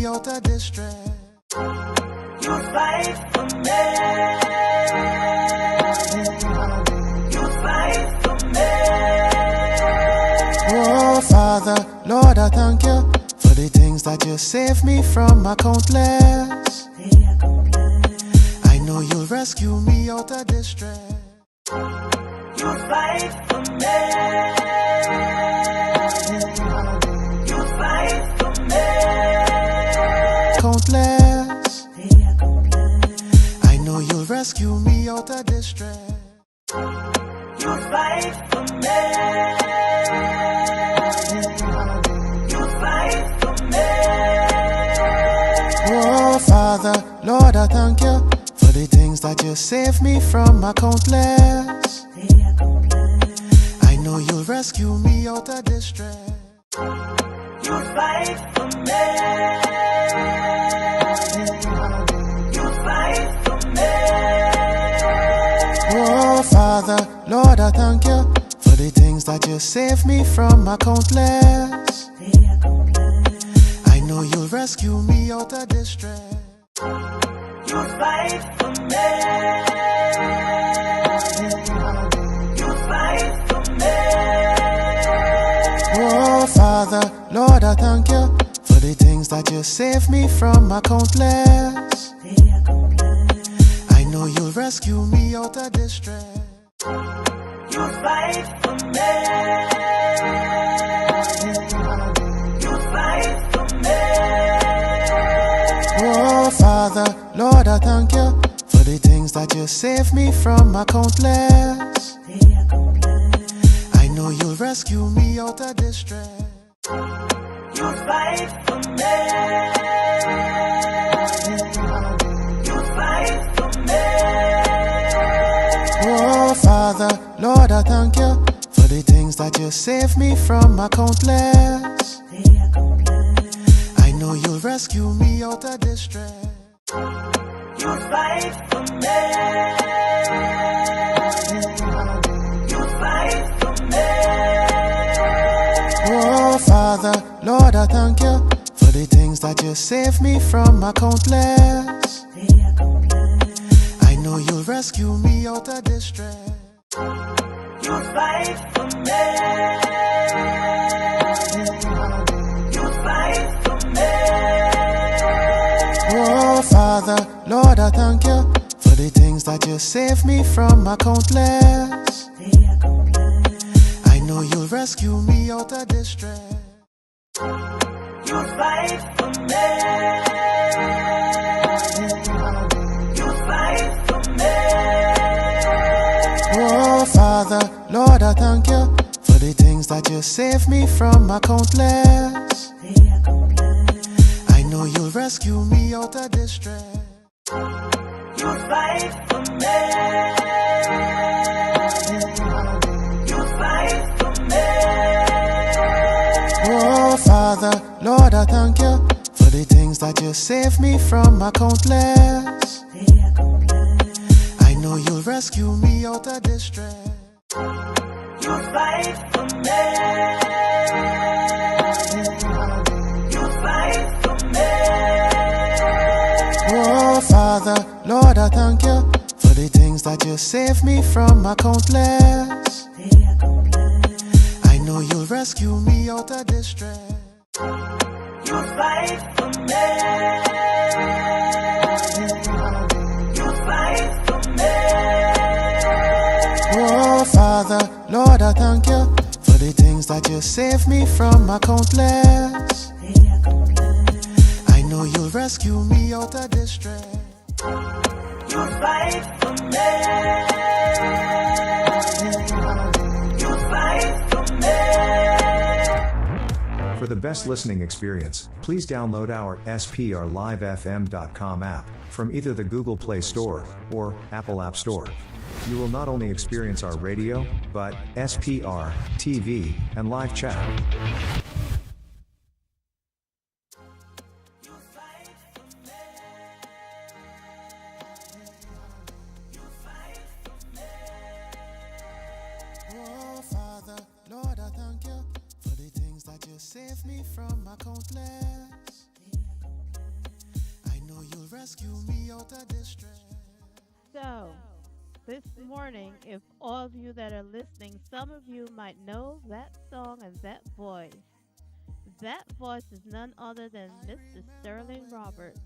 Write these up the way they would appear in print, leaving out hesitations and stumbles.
out of distress. You fight for me. You fight for me. Oh, Father, Lord, I thank you for the things that you saved me from. I countless. I know you'll rescue me out of distress. You fight for me. You fight for me. Countless. I know you'll rescue me out of distress. You fight for me. You fight for me. Oh, Father, Lord, I thank you for the things that you saved me from. I countless. I know you'll rescue me out of distress. You fight for me. You fight for me. Oh, Father, Lord, I thank you for the things that you saved me from. I countless. I know you'll rescue me out of distress. You fight for me. You fight for me. Oh, Father, Lord, I thank you for the things that you saved me from. I countless. I know you'll rescue me out of distress. You fight for me. You fight for me. Oh, Father, Lord, I thank you for the things that you saved me from. I countless. I know you'll rescue me out of distress. You fight for me. You fight for me. Oh, Father, Lord, I thank you for the things that you saved me from. I countless. I know you'll rescue me out of distress. You fight for me. You fight for me. Oh, Father, Lord, I thank you for the things that you saved me from. I countless. I know you'll rescue me out of distress. You fight for me. You fight for me. Oh, Father, Lord, I thank you for the things that you saved me from. I countless. I know you'll rescue me out of distress. You fight for me. You fight for me. Oh, Father, Lord, I thank you for the things that you saved me from. I countless. I know you'll rescue me out of distress. You fight for me. You fight for me. Oh, Father, Lord, I thank you for the things that you saved me from. I countless. I know you'll rescue me out of distress. You fight for me. You fight for me. Oh, Father, Lord, I thank you for the things that you saved me from. I countless. I know you'll rescue me out of distress. You fight for me. You fight for me. Oh, Father, Lord, I thank you for the things that you saved me from. I countless. I know you'll rescue me out of distress. You fight for me. You fight for me. For the best listening experience, please download our sprlivefm.com app from either the Google Play Store or Apple App Store. You will not only experience our radio, but SPR, TV, and live chat. Oh, Father, Lord, I thank you for the things that you saved me from. I countless. rescue me out of distress. So, this morning, if all of you that are listening, some of you might know that song and that voice. That voice is none other than Mr. Sterling Roberts.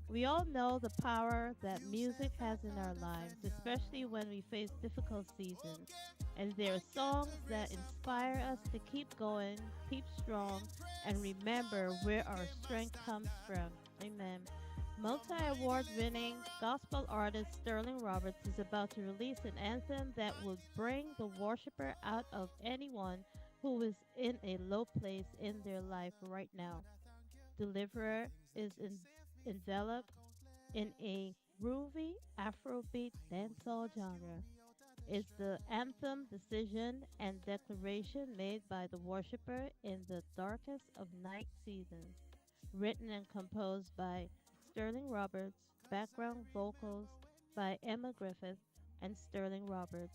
We all know the power that music has in our lives, especially when we face difficult seasons. And there are songs that inspire us to keep going, keep strong, and remember where our strength comes from. Amen. Multi award winning gospel artist Sterling Roberts is about to release an anthem that will bring the worshiper out of anyone who is in a low place in their life right now. Deliverer is enveloped in a groovy Afrobeat dancehall genre. It's the anthem, decision, and declaration made by the worshiper in the darkest of night seasons. Written and composed by Sterling Roberts, background vocals by Emma Griffith and Sterling Roberts,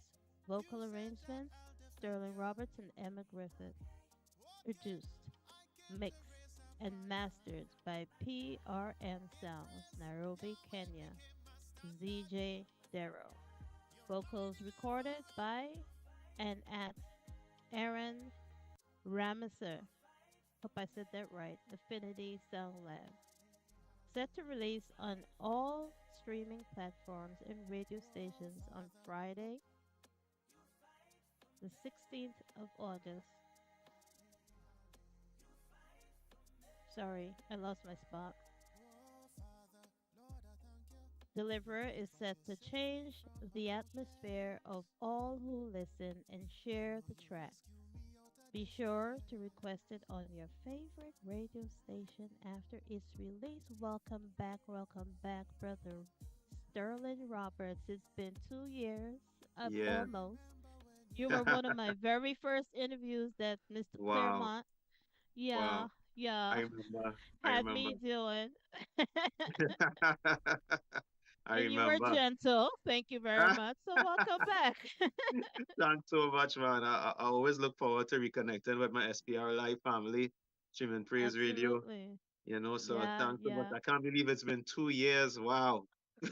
vocal arrangements Sterling Roberts and Emma Griffith, produced, mixed, and mastered by PRM Sounds, Nairobi, Kenya. ZJ Darrow. Vocals recorded by and at Aaron Ramesser. Hope I said that right. Affinity Sound Lab. Set to release on all streaming platforms and radio stations on Friday, the 16th of August. Sorry, I lost my spot. Deliverer is set to change the atmosphere of all who listen and share the track. Be sure to request it on your favorite radio station after its release. Welcome back, brother Sterling Roberts. It's been 2 years, Yeah. almost. You were one of my very first interviews that Mr. Wow. Claremont, yeah, Wow. I yeah, remember. I had remember. me doing. I And you were remember. gentle. Thank you very much. So welcome back. Thanks so much, man. I always look forward to reconnecting with my SPR Live family, Stream Praise Radio. Absolutely. So Yeah, thanks so much. yeah. I can't believe it's been 2 years. Wow.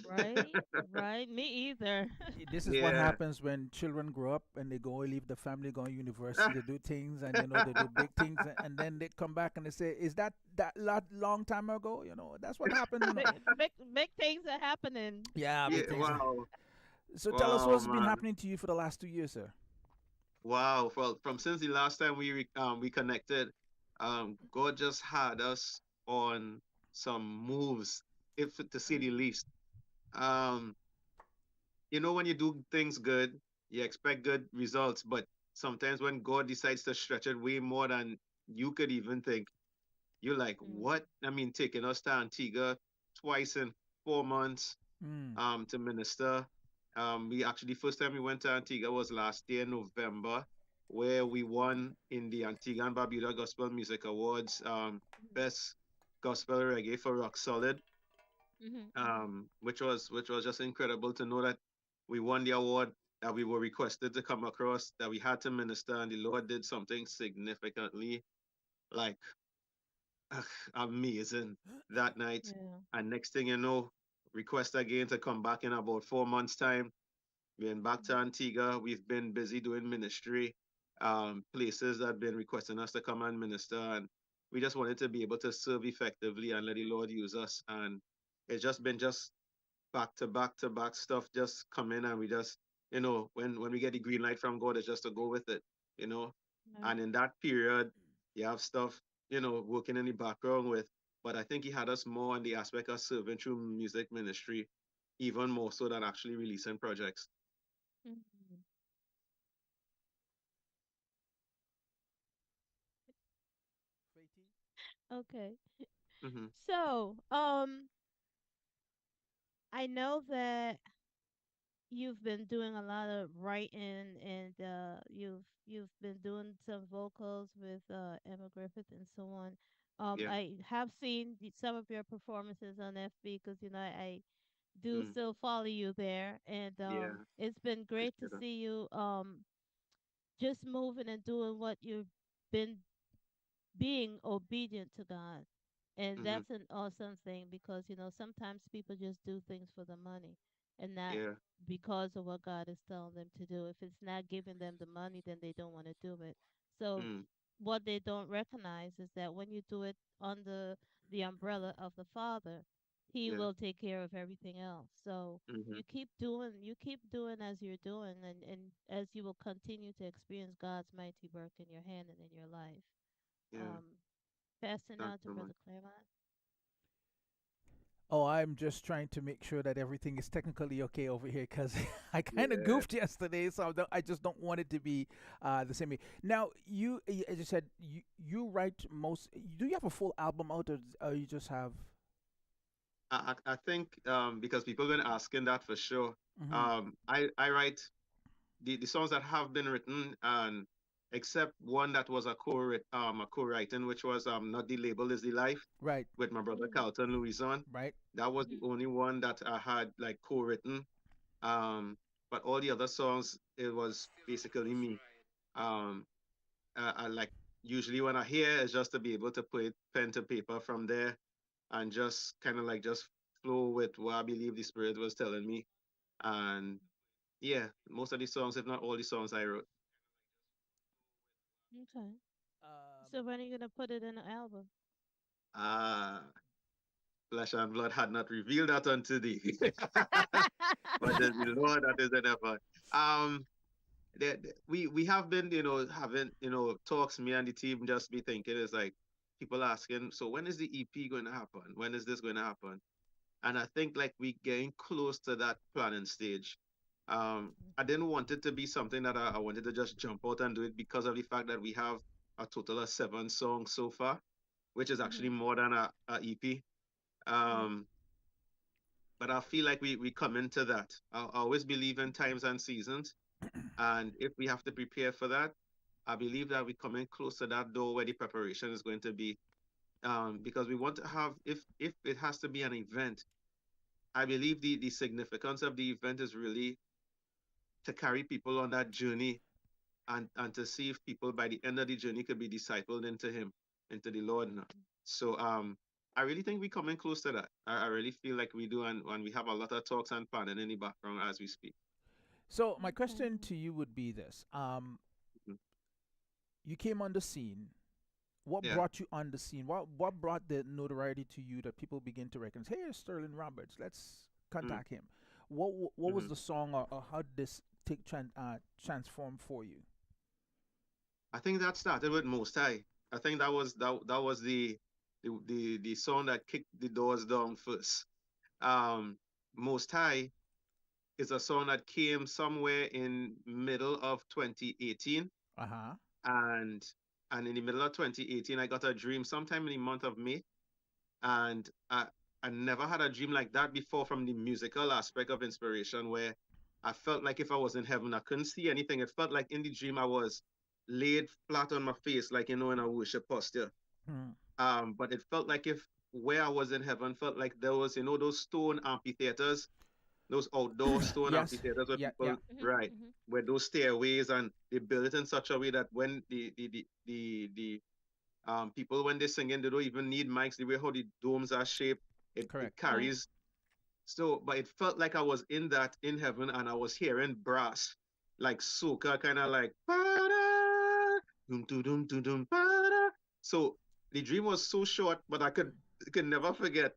Right, right. Me either. This is what Yeah. happens when children grow up and they go leave the family, go to university, they do things, and they do big things, and then they come back and they say, "Is that long time ago?" That's what happened. Big things are happening. Yeah, Yeah. big things. Wow. So tell us Wow, what's been man. happening to you for the last 2 years, sir. Wow. Well, from since the last time we connected, God just had us on some moves, if to say the Mhm. least. Um, when you do things good, you expect good results, but sometimes when God decides to stretch it way more than you could even think, you're like, Mm. what? I mean, taking us to Antigua twice in 4 months Mm. to minister. We actually first time we went to Antigua was last year, November, where we won in the Antigua and Barbuda Gospel Music Awards, Mhm. best gospel reggae for Rock Solid, Mhm. Mhm. which was just incredible to know that we won the award, that we were requested to come across, that we had to minister, and the Lord did something significantly like amazing that night. Yeah. And next thing you know, request again to come back in about 4 months' time. We're back to Mhm. Antigua. We've been busy doing ministry, places that have been requesting us to come and minister, and we just wanted to be able to serve effectively and let the Lord use us. And it's just been just back to back to back stuff just come in, and we just, when we get the green light from God, it's just to go with it, you know. Right. And in that period, you have stuff, working in the background with, but I think He had us more on the aspect of serving through music ministry, even more so than actually releasing projects. Mhm. Faith. Okay. Hmm. So, I know that you've been doing a lot of writing and you've been doing some vocals with Emma Griffith and so on. Yeah. I have seen some of your performances on FB because I do Mm. still follow you there, and Yeah. it's been great to Appreciate that. see you just moving and doing what you've been being obedient to God. And Mm-hmm. that's an awesome thing because, sometimes people just do things for the money and not Yeah. because of what God is telling them to do. If it's not giving them the money, then they don't want to do it. So, Mm. what they don't recognize is that when you do it under the umbrella of the Father, He Yeah. will take care of everything else. So, Mm-hmm. you keep doing as you're doing, and as you will continue to experience God's mighty work in your hand and in your life. Yeah. Um, Passing Thanks now to so much. Brother Claremont. Oh, I'm just trying to make sure that everything is technically okay over here because I kind of Yeah. goofed yesterday, so I just don't want it to be the same way. Now, as you said, you write most. Do you have a full album out, or you just have? I think because people have been asking that for sure. Hmm. I write the songs that have been written, and except one that was a co-writing, which was Not the Label is the Life Right, with my brother Mhm. Carlton Louison. right. That was the Mhm. only one that I had like co-written. Um, but all the other songs, it was basically me. Um, I like usually when I hear it's just to be able to put pen to paper from there and just kind of like just flow with what I believe the spirit was telling me. And yeah, most of the songs, if not all the songs I wrote. Okay. So Um, when are you gonna put it in an album? Ah, Flesh and Blood had not revealed that unto thee. But the Lord that is in heaven. Um, we have been, having, talks, me and the team just be thinking, it's like people asking, so when is the EP going to happen? When is this going to happen? And I think like we getting close to that planning stage. I didn't want it to be something that I wanted to just jump out and do it because of the fact that we have a total of 7 songs so far, which is actually Mhm. more than a EP. Yeah. Um, but I feel like we come into that. I always believe in times and seasons, and if we have to prepare for that, I believe that we're coming close to that door where the preparation is going to be. Because we want to have, if it has to be an event, I believe the significance of the event is really to carry people on that journey and to see if people by the end of the journey could be discipled into Him, into the Lord now. So I really think we're coming close to that. I really feel like we do, and we have a lot of talks and planning in the background as we speak. so my Okay. question to you would be this: Mhm. you came on the scene. What Yeah. brought you on the scene? What brought the notoriety to you that people begin to recognize? Hey, it's Sterling Roberts. Let's Mm, contact him. What was mhm. the song, or how did this transform for you? I think that started with Most High. I think that was the song that kicked the doors down first. Um, Most High is a song that came somewhere in middle of 2018, Uh huh. and in the middle of 2018 I got a dream sometime in the month of May, and I never had a dream like that before from the musical aspect of inspiration, where I felt like if I was in heaven I couldn't see anything. It felt like in the dream I was laid flat on my face, like in a worship posture. Hmm. But it felt like if where I was in heaven felt like there was, those stone amphitheaters, those outdoor stone Yes. amphitheaters where Yeah. Yeah. people, Mhm. right, Mhm. where those stairways, and they built it in such a way that when the people, when they sing in, they don't even need mics. The way how the domes are shaped, it Correct. Right. carries. So, but it felt like I was in that in heaven, and I was hearing brass, like soca, kind of like ba-da, dum dum dum dum dum ba-da. So the dream was so short, but I could never forget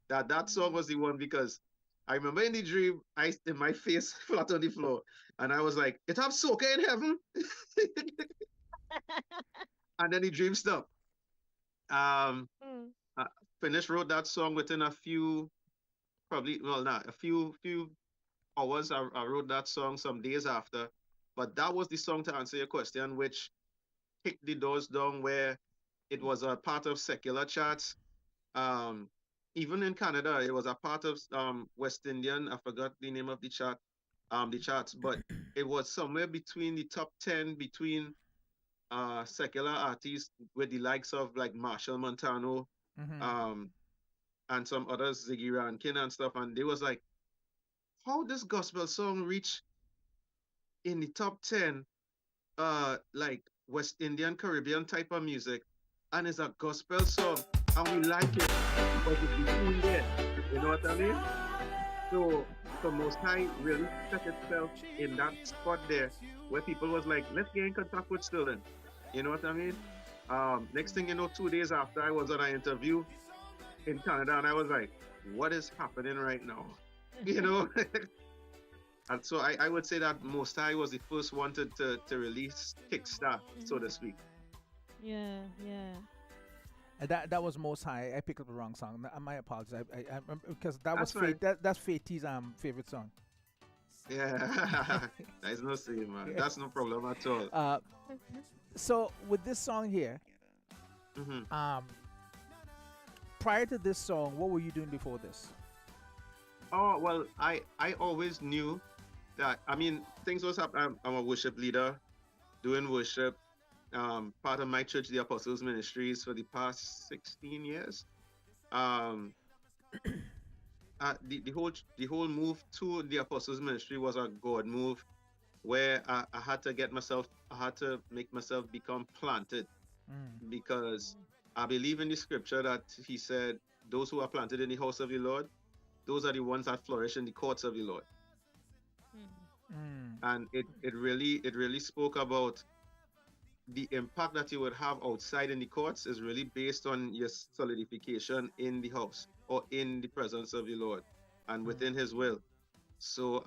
that song Mhm. was the one, because I remember in the dream, in my face flat on the floor, and I was like, "It have soca in heaven," and then the dream stopped. Um, Mm. I finished wrote that song within a few, probably, well, not a few hours. I wrote that song some days after, but that was the song, to answer your question, which kicked the doors down, where it was a part of secular charts. Um, Even in Canada, it was a part of West Indian. I forgot the name of the charts, but it was somewhere between the top 10 between secular artists, with the likes of like Marshall Montano, Mm-hmm. um, and some others, Ziggy Rankin and stuff. And they was like, how this gospel song reach in the top 10, like West Indian Caribbean type of music, and it's a gospel song. and we like it because it's between there. You know what I mean? So, so Most High really set itself in that spot there where people was like, let's get in contact with Sterling. You know what I mean? Next thing you know, 2 days after I was on an interview in Canada, and I was like, what is happening right now? You know? And so I would say that Most High was the first one to release Kickstart, so to speak. Yeah, yeah. And that was Most High. I picked up the wrong song. My apologies. Because that was That's fine. That's Fate's favorite song. Yeah, that's no shame, man. Yeah. That's no problem at all. So with this song here, Hmm. prior to this song, what were you doing before this? Oh well, I always knew that. I mean, things was happening. I'm a worship leader, doing worship. Part of my church, the Apostles Ministries, for the past 16 years. Um, the whole move to the Apostles Ministry was a God move, where I had to I had to make myself become planted, Mm. because I believe in the scripture that He said, "Those who are planted in the house of the Lord, those are the ones that flourish in the courts of the Lord." Mm. And it really spoke about the impact that you would have outside in the courts is really based on your solidification in the house or in the presence of the Lord and within His will. So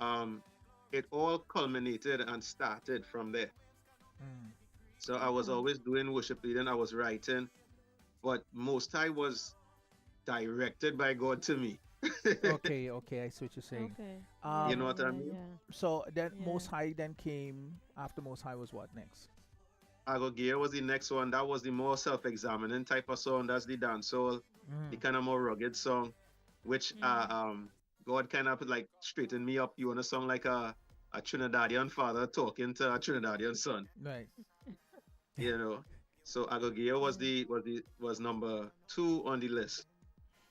it all culminated and started from there. Mm. So I was always doing worship leading, I was writing, but Most High was directed by God to me. Okay, I see what you're saying. Okay. You know what I mean? Yeah. So then Yeah. Most High then came after Most High was what next? Agogia was the next one. That was the more self-examining type of song. That's the dancehall, the Mm. kind of more rugged song, which God kind of like straightened me up. You want a song like a Trinidadian father talking to a Trinidadian son, Right. you know. So Agogia was number 2 on the list,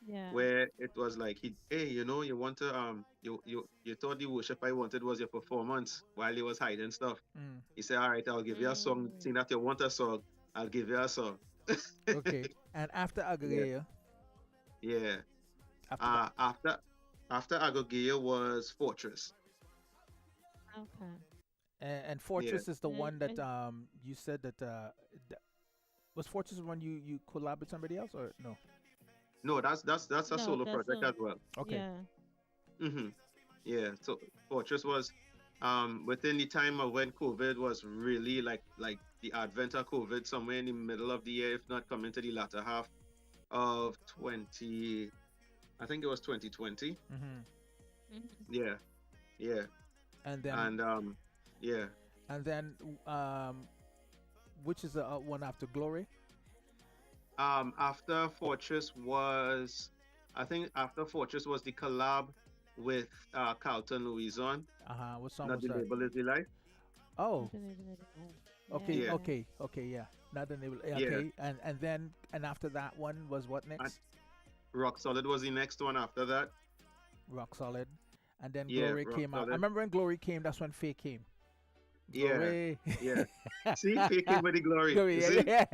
Yeah. where it was like hey, you want to you thought the worship I wanted was your performance while he was hiding stuff. Mm. He said, all right, I'll give you a song. Seeing that you want a song, I'll give you a song. Okay. And after Agagea, Yeah. after that, After Agogia was Fortress. Okay. and Fortress is the And- one that and- you said that was Fortress the one you collab with somebody else or no? No, that's a No, solo that's project a- as well. Okay. Yeah. Hmm. Yeah. So Fortress was within the time of when COVID was really like the advent of COVID, somewhere in the middle of the year, if not coming to the latter half of 20. I think it was 2020. Mm-hmm. Yeah. Yeah. And then And yeah. and then which is the one after Glory? After Fortress was, I think after Fortress was the collab with Carlton Louison. What song Not was the that? label is the life. Oh, okay, Yeah. okay, yeah. Not the name. Yeah. Okay, and then after that one was what next? Rock Solid was the next one after that. Rock Solid, and then Yeah, Glory Rock came out. I Solid. remember when Glory came. That's when Faye came. Yeah, Glory. yeah. See, Fake Him with the glory. Glory. You see? Yeah.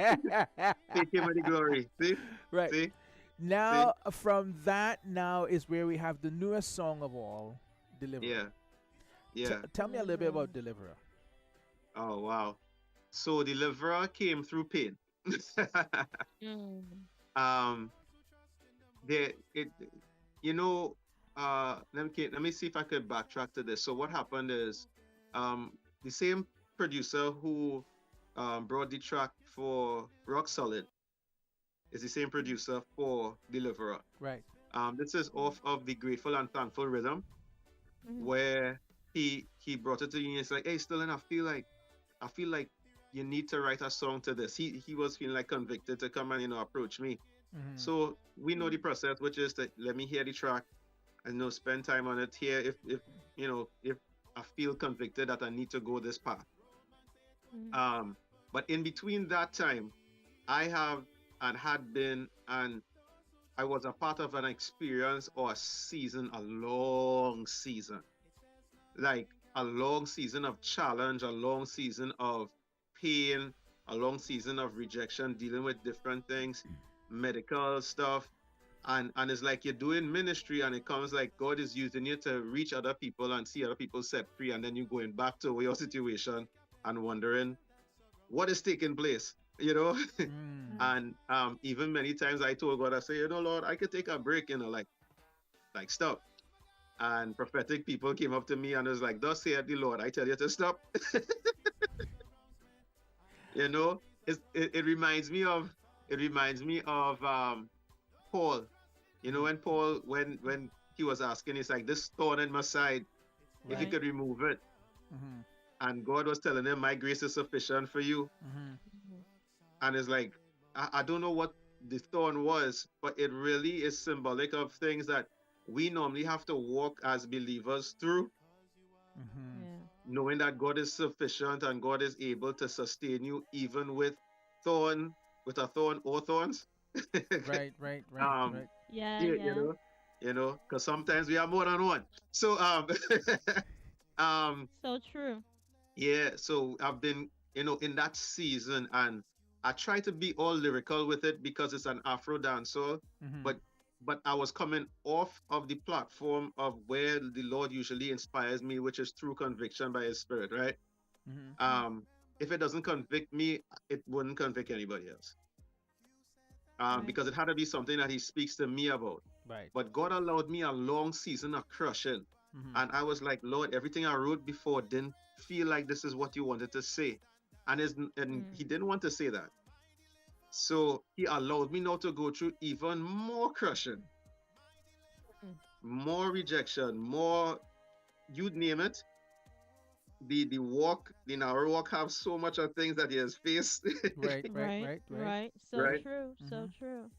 Fake Him with the glory. See? Right. See? Now, from that, now is where we have the newest song of all, Deliverer. Yeah. Yeah. Tell me a little bit about Deliverer. Oh, wow. So Deliverer came through pain. Mm. um, you know, let me see if I could backtrack to this. So what happened is, the same producer who brought the track for Rock Solid is the same producer for Deliverer. Right. This is off of the Grateful and Thankful Rhythm, Mhm. where he brought it to you and it's like, hey, Sterling, I feel like you need to write a song to this. He was feeling like convicted to come and approach me. Mhm. So we know the process, which is that let me hear the track and spend time on it here. If I feel convicted that I need to go this path. Mhm. But in between that time, I have and had been and I was a part of an experience or a season, a long season, like a long season of challenge, a long season of pain, a long season of rejection, dealing with different things. medical stuff, and it's like you're doing ministry, and it comes like God is using you to reach other people and see other people set free, and then you going back to your situation and wondering what is taking place, you know. Mm. And even many times I told God, I say, Lord, I could take a break, like stop. And prophetic people came up to me and was like, thus saith the Lord, I tell you to stop. you know, it reminds me of Paul. You know, when Paul, when he was asking, he's like, this thorn in my side, if you Right. could remove it. Mm-hmm. And God was telling him, my grace is sufficient for you. Mm-hmm. And it's like, I don't know what the thorn was, but it really is symbolic of things that we normally have to walk as believers through, Mm-hmm. Yeah. knowing that God is sufficient and God is able to sustain you even with a thorn or thorns. Right, right, right, um, right. Yeah, you, yeah. because sometimes we are more than one. So, um, So true. yeah, so I've been, in that season, and I try to be all lyrical with it because it's an Afro dancehall, Mm-hmm. but I was coming off of the platform of where the Lord usually inspires me, which is through conviction by His Spirit, right? Mm-hmm. If it doesn't convict me, it wouldn't convict anybody else. Right. Because it had to be something that He speaks to me about. Right. But God allowed me a long season of crushing. Mm-hmm. And I was like, Lord, everything I wrote before didn't feel like this is what you wanted to say. And He didn't want to say that. So He allowed me now to go through even more crushing, Mm. more rejection, more, you name it. The walk, the narrow walk have so much of things that He has faced. Right, right, Right. right, right. Right. So Right. true. So Mhm. true.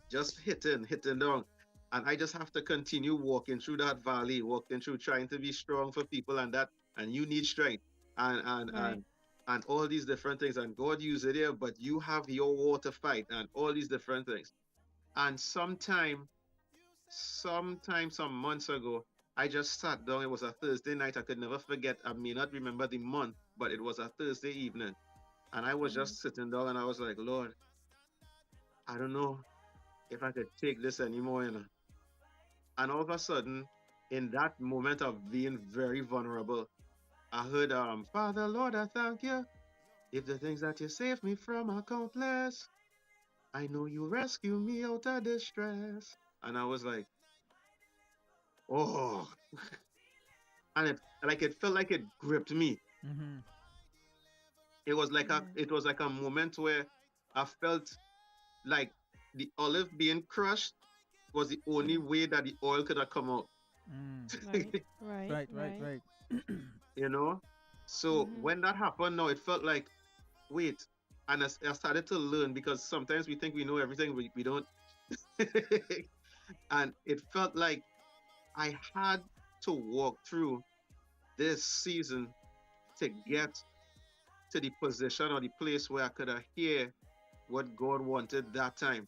just hitting down. And I just have to continue walking through that valley, walking through trying to be strong for people and you need strength Right. and all these different things. And God used it here, but you have your war to fight and all these different things. And sometime some months ago, I just sat down. It was a Thursday night. I could never forget. I may not remember the month, but it was a Thursday evening. And I was Mhm. just sitting down and I was like, Lord, I don't know if I could take this anymore. And all of a sudden, in that moment of being very vulnerable, I heard, Father, Lord, I thank you. If the things that you saved me from are countless, I know you rescue me out of distress. And I was like, oh, and it felt like it gripped me. Mm-hmm. Yeah. It was like a moment where I felt like the olive being crushed was the only way that the oil could have come out. Mm. Right. Right. Right, right, right. you know. So Mhm. when that happened, now it felt like, wait, and I started to learn because sometimes we think we know everything, we don't. And it felt like I had to walk through this season to get to the position or the place where I could hear what God wanted that time.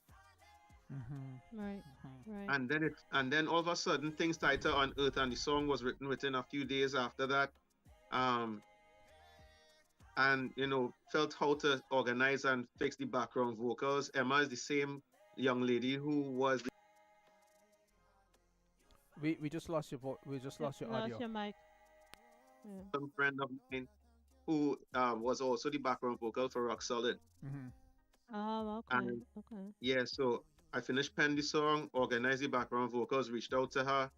Mm-hmm. Right. Mm-hmm. Right. And then all of a sudden things started to unearth, and the song was written within a few days after that. Um, and felt how to organize and fix the background vocals. Emma is the same young lady who was We just lost your we just lost your Lost audio. your mic. Yeah. some friend of mine who was also the background vocal for Rock Solid. Mm-hmm. Oh, okay. And Okay. yeah, so I finished penning the song, organized the background vocals, reached out to her,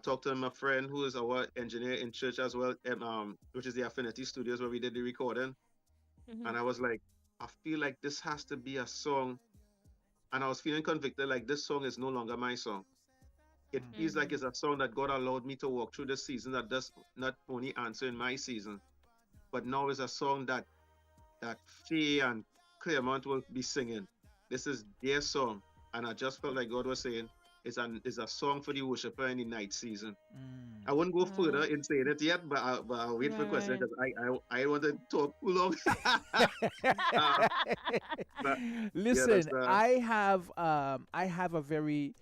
talked to my friend who is our engineer in church as well, which is the Affinity Studios where we did the recording. Mhm. And I was like, I feel like this has to be a song. And I was feeling convicted, like this song is no longer my song. It feels like Mhm. it's a song that God allowed me to walk through this season that does not only answer in my season, but now is a song that Faye and Claremont will be singing. This is their song. And I just felt like God was saying it's a song for the worshiper in the night season. I Mm. wouldn't go Right. further in saying it yet, but I'll wait for questions Right. because I want to talk too long. But yeah, Listen, that's the I have a very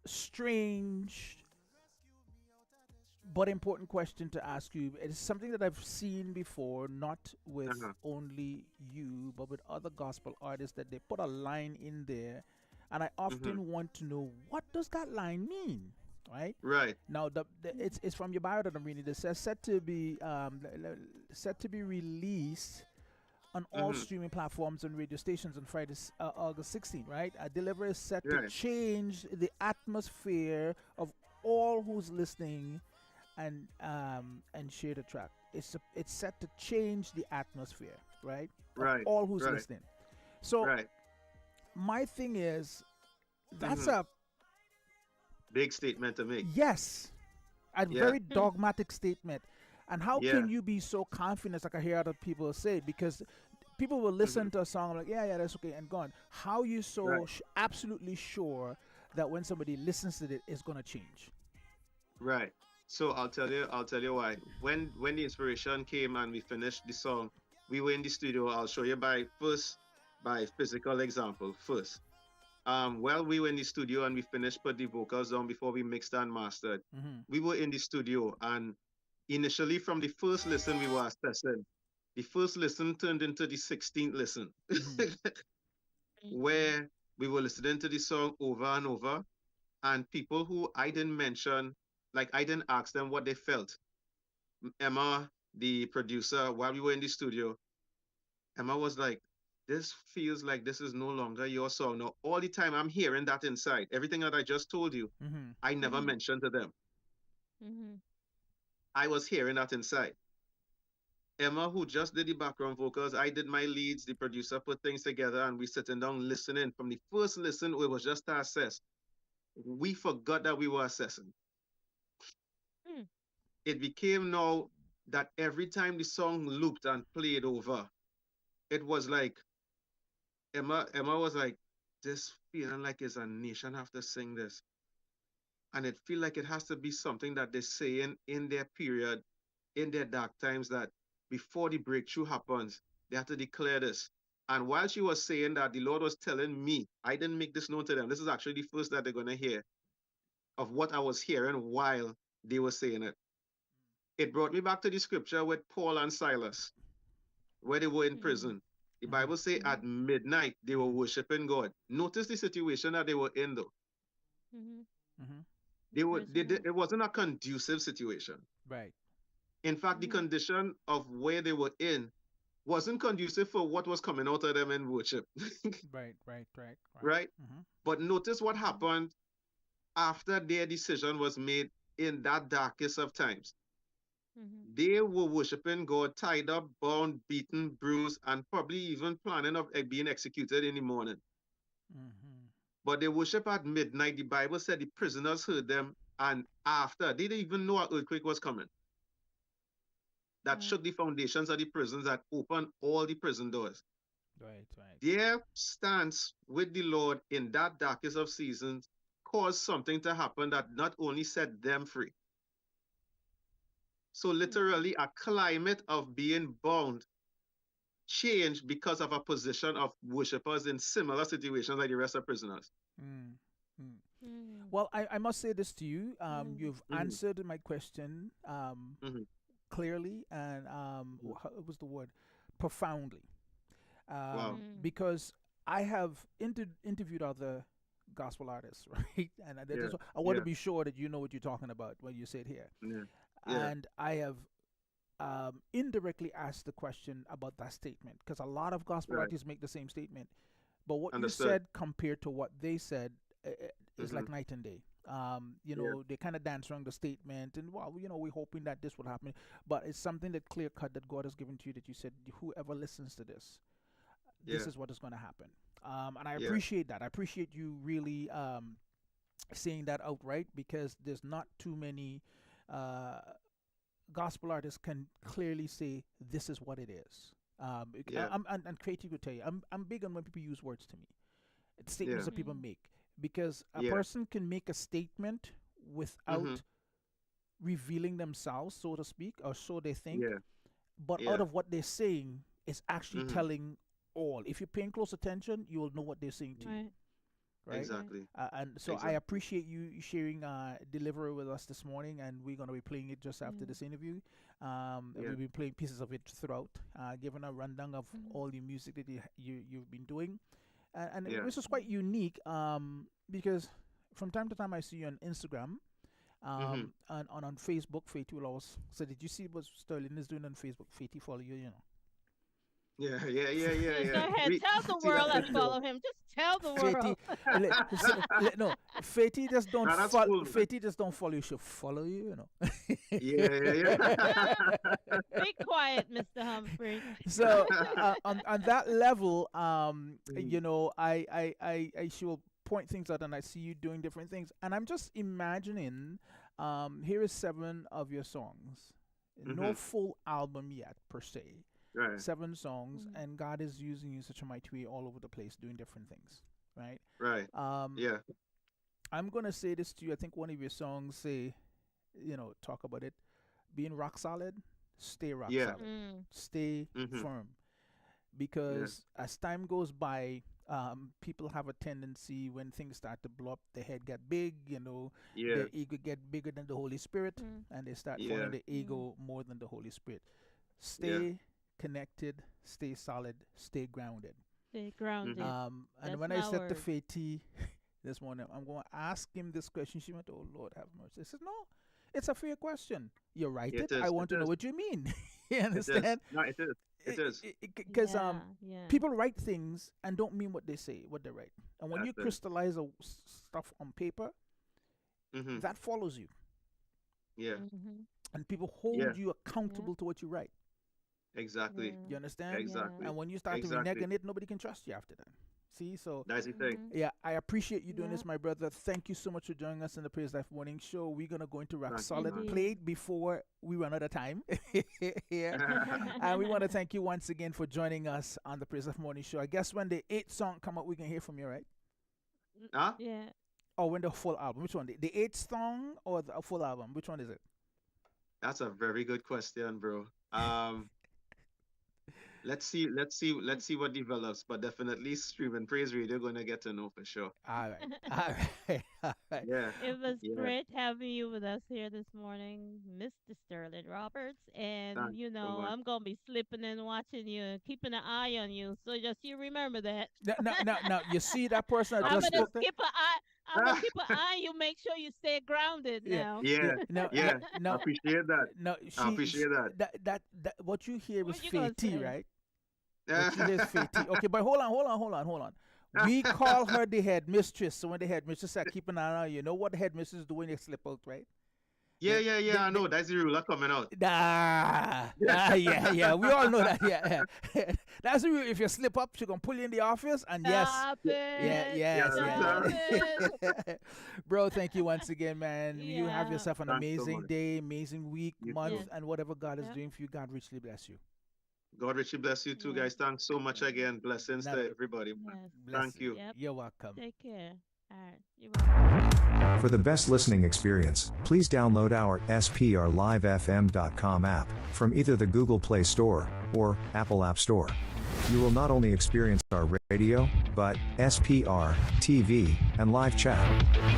strange but important question to ask you. It's something that I've seen before, not with Uh-huh. only you, but with other gospel artists, that they put a line in there, and I Hmm. often want to know, what does that line mean, right? Right. Now, it's from your bio that I'm reading. It says set to be set to be released on all Hmm. streaming platforms and radio stations on Friday, August 16th, right? A delivery is set to Right. change the atmosphere of all who's listening and share the track. It's set to change the atmosphere, right? Of Right. all who's Right. listening. So Right. my thing is, that's Hmm. a Big statement to make. yes, a Yeah. very dogmatic statement. And how Yeah. can you be so confident, like I hear other people say? Because people will Hmm. listen to a song like, yeah, that's okay, and gone. How you so Right. absolutely sure that when somebody listens to it, it's gonna change? Right. So I'll tell you why. When the inspiration came and we finished the song, we were in the studio. I'll show you by physical example first. While we were in the studio and we finished put the vocals down before we mixed and mastered, Mm-hmm. we were in the studio and initially from the first listen we were assessing. The first listen turned into the 16th listen, Mm-hmm. where we were listening to the song over and over, and people who I didn't mention, like I didn't ask them what they felt. Emma, the producer, while we were in the studio, Emma was like, "This feels like this is no longer your song." Now, all the time I'm hearing that inside. Everything that I just told you, Mm-hmm. I never Mhm. mentioned to them. Mhm. I was hearing that inside. Emma, who just did the background vocals, I did my leads, the producer put things together, and we sitting down listening. From the first listen, it was just to assess. We forgot that we were assessing. Mm. It became now that every time the song looped and played over, it was like Emma was like, this feeling like it's a nation have to sing this. And it feel like it has to be something that they're saying in their period, in their dark times, that before the breakthrough happens, they have to declare this. And while she was saying that, the Lord was telling me, I didn't make this known to them. This is actually the first that they're gonna hear of what I was hearing while they were saying it. It brought me back to the scripture with Paul and Silas, where they were in Mhm. prison. The Mm-hmm. Bible say at Mhm. midnight they were Mm-hmm. worshiping God. Notice the situation that they were in though. Mhm. Mm-hmm. Prisoner. It wasn't a conducive situation. Right. In fact, the Mhm. condition of where they were in wasn't conducive for what was coming out of them in worship. Right. Right. Right. Right. Right? Mm-hmm. But notice what Mhm. happened after their decision was made in that darkest of times. Mhm. They were worshiping God, tied up, bound, beaten, bruised, and probably even planning of being executed in the morning. Mm-hmm. But they worship at midnight. The Bible said the prisoners heard them, and after, they didn't even know an earthquake was coming. That Right. shook the foundations of the prisons, that opened all the prison doors. Right. Right. Their stance with the Lord in that darkest of seasons caused something to happen that not only set them free. So Mhm. literally a climate of being bound changed because of a position of worshippers in similar situations like the rest of prisoners. Mm. Mm. Mhm. Well, I must say this to you. Mhm. You've Hmm. answered my question Hmm. clearly and what was the word? Profoundly. Wow. Mhm. Because I have interviewed other gospel artists, right? And Yeah. I want to Yeah. be sure that you know what you're talking about when you say it here. Yeah. Yeah. And I have indirectly asked the question about that statement because a lot of gospel Right. artists make the same statement. But what you Understood. said compared to what they said is Hmm. like night and day. Yeah. They kind of dance around the statement, and well, we're hoping that this will happen. But it's something that clear cut that God has given to you that you said, whoever listens to this, this Yeah. is what is going to happen. And I Yeah. appreciate that. I appreciate you really saying that outright because there's not too many uh, gospel artists can clearly say this is what it is. Yeah. And creative will tell you. I'm big on when people use words to me. It's statements Yeah. that people Mhm. make because a Yeah. person can make a statement Hmm. without revealing themselves, so to speak, or so they think. Yeah. But out Yeah. of what they're saying is actually Hmm. telling all. If you're paying close attention, you will know what they're saying to you. Right. right? Exactly. And so I Exactly. appreciate you sharing Deliverer with us this morning, and we're going to be playing it just after Yeah. this interview. And Yeah. we'll be playing pieces of it throughout, giving a rundown of all the music that you've been doing, and Yeah. this is quite unique because from time to time I see you on Instagram. Mhm. And on Facebook, Faith will always. So did you see what Sterling is doing on Facebook? Faith follow you, you know. Yeah. Yeah. Yeah. Yeah. Go Yeah. ahead, tell the See that world I picture? follow him. Just tell the Faith, world. no, Faith just don't Nah, that's follow. cool, man. Faith just don't follow you. She'll follow you, you know. Yeah. Yeah. Yeah. Be quiet, Mr. Humphrey. So on that level, Mhm. you know, I should point things out, and I see you doing different things, and I'm just imagining, here is 7 of your songs, no Mhm. full album yet per se, Right. 7 songs, Mhm. and God is using you in such a mighty way all over the place, doing different things, right? Right. Yeah. I'm gonna say this to you. I think one of your songs say, you know, talk about it, being rock solid, stay rock Yeah. solid, Mm. stay Mhm. firm, because as time goes by, people have a tendency when things start to blow up, their head get big, you know, Yeah. their ego get bigger than the Holy Spirit, Mm. and they start Yeah. following the ego more than the Holy Spirit. Stay connected, stay solid, stay grounded. Stay grounded. And That's when I my said to word. Faith this morning, I'm going to ask him this question. She went, "Oh Lord, have mercy." I said, "No, it's a fair question. You write Yeah, it. it I is, want it to know is. what you mean." You It is. understand? No, it is. It is. Because Yeah. people write things and don't mean what they say, what they write. And when you That's it. crystallize stuff on paper, Mhm. that follows you, Yeah. Mhm. and people hold Yeah. you accountable to what you write. Exactly. Yeah. You understand? Exactly. And when you start to Exactly. renege on it, nobody can trust you after that. See, so That's the thing. Mhm. yeah, I appreciate you doing Yeah. this, my brother. Thank you so much for joining us in the Praise Life Morning Show. We're gonna go into Rock Thank you, Solid man. Plate before we run out of time. Yeah. And we want to thank you once again for joining us on the Praise Life Morning Show. I guess when the 8th song come up, we can hear from you, right? Huh? Yeah. Or when the full album? Which one? The 8th song or the full album? Which one is it? That's a very good question, bro. Let's see what develops, but definitely Stream and Praise Radio gonna get to know for sure. All right, all right, all right. Yeah. It was Yeah. great having you with us here this morning, Mr. Sterling Roberts. And, Thanks you so know, much. I'm going to be slipping and watching you and keeping an eye on you. So just you remember that. Now, you see that person I I'm just going to spoke to? skip an eye. I'm going to keep an eye on you. Make sure you stay grounded Yeah. now. Yeah. No, Yeah. I no, appreciate that. no. I appreciate that. That what you hear was What you gonna Faith, say? right? What you hear is Faith. Okay, but hold on. We call her the headmistress. So when the headmistress said keep an eye on you, know what the headmistress do when they slip out, right? Yeah. I know. That's the ruler coming out. Yeah. We all know that. Yeah. That's the rule. If you slip up, she's gonna pull you in the office, and yes. Stop it. Yes. Stop it. Bro, thank you once again, man. You have Yeah. yourself an Thanks so amazing much. day, amazing week, You month, too. and whatever God is Yep. doing for you, God richly bless you. God richly bless you too, Yeah. guys. Thanks so much again. Blessings Not- to everybody, man. Yes. Bless Thank you. Yep. You're welcome. Take care. All right. You're welcome. For the best listening experience, please download our sprlivefm.com app from either the Google Play Store or Apple App Store. You will not only experience our radio, but SPR, TV, and live chat.